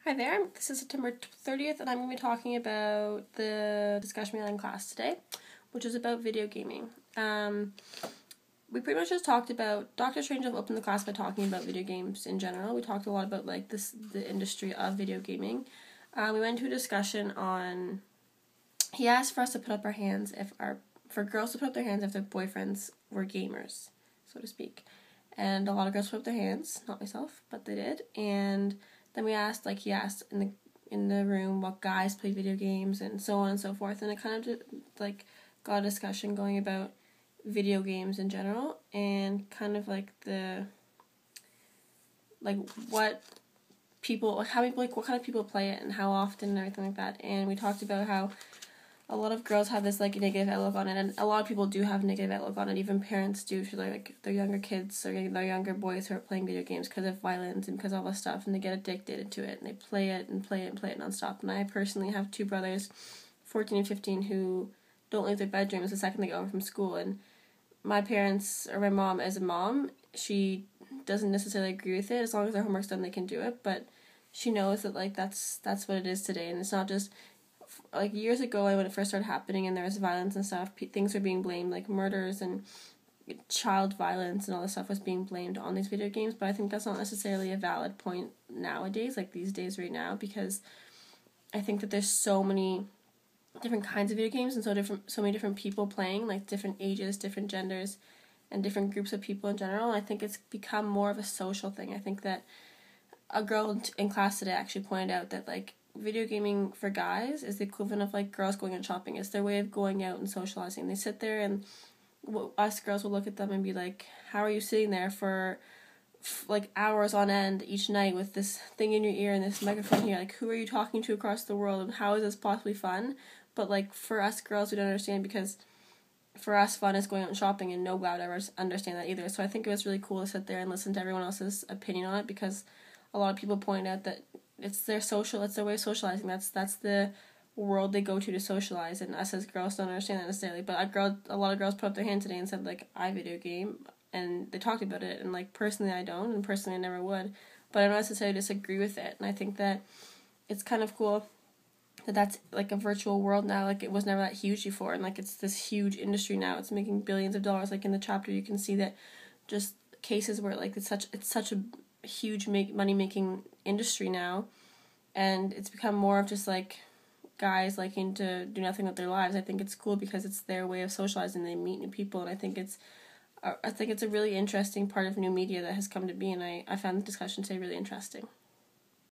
Hi there, this is September 30th, and I'm going to be talking about the discussion we had in class today, which is about video gaming. We pretty much just talked about, Dr. Strangelove opened the class by talking about video games in general. We talked a lot about the industry of video gaming. We went into a discussion on, he asked for us to put up our hands for girls to put up their hands if their boyfriends were gamers, so to speak. And a lot of girls put up their hands, not myself, but they did, and then he asked in the room what guys play video games and so on and so forth, and it kind of got a discussion going about video games in general and kind of what kind of people play it and how often and everything like that. And we talked about how a lot of girls have this negative outlook on it, and a lot of people do have negative outlook on it. Even parents do for their younger kids or their younger boys who are playing video games because of violence and because of all this stuff, and they get addicted to it and they play it nonstop. And I personally have two brothers, 14 and 15, who don't leave their bedrooms the second they go home from school. And my parents, or my mom as a mom, she doesn't necessarily agree with it. As long as their homework's done, they can do it. But she knows that that's what it is today, and it's not just. Years ago, when it first started happening and there was violence and stuff, things were being blamed, like murders and child violence and all this stuff was being blamed on these video games, but I think that's not necessarily a valid point nowadays, these days right now, because I think that there's so many different kinds of video games and so many different people playing, different ages, different genders, and different groups of people in general, and I think it's become more of a social thing. I think that a girl in class today actually pointed out that, video gaming for guys is the equivalent of girls going out shopping. It's their way of going out and socializing. They sit there and us girls will look at them and be like, how are you sitting there for hours on end each night with this thing in your ear and this microphone here? Who are you talking to across the world, and how is this possibly fun? But for us girls, we don't understand, because for us fun is going out and shopping, and no guy would ever understand that either. So I think it was really cool to sit there and listen to everyone else's opinion on it, because a lot of people point out that it's their way of socializing. That's the world they go to socialize, and us as girls don't understand that necessarily. But a lot of girls put up their hand today and said, I video game, and they talked about it, and personally I don't, and personally I never would, but I don't necessarily disagree with it. And I think that it's kind of cool that that's a virtual world now. It was never that huge before, and it's this huge industry now. It's making billions of dollars. In the chapter you can see that just cases where it's such a huge money making industry now, and it's become more of just guys liking to do nothing with their lives. I think it's cool because it's their way of socializing. They meet new people, and I think it's a really interesting part of new media that has come to be, and I found the discussion today really interesting.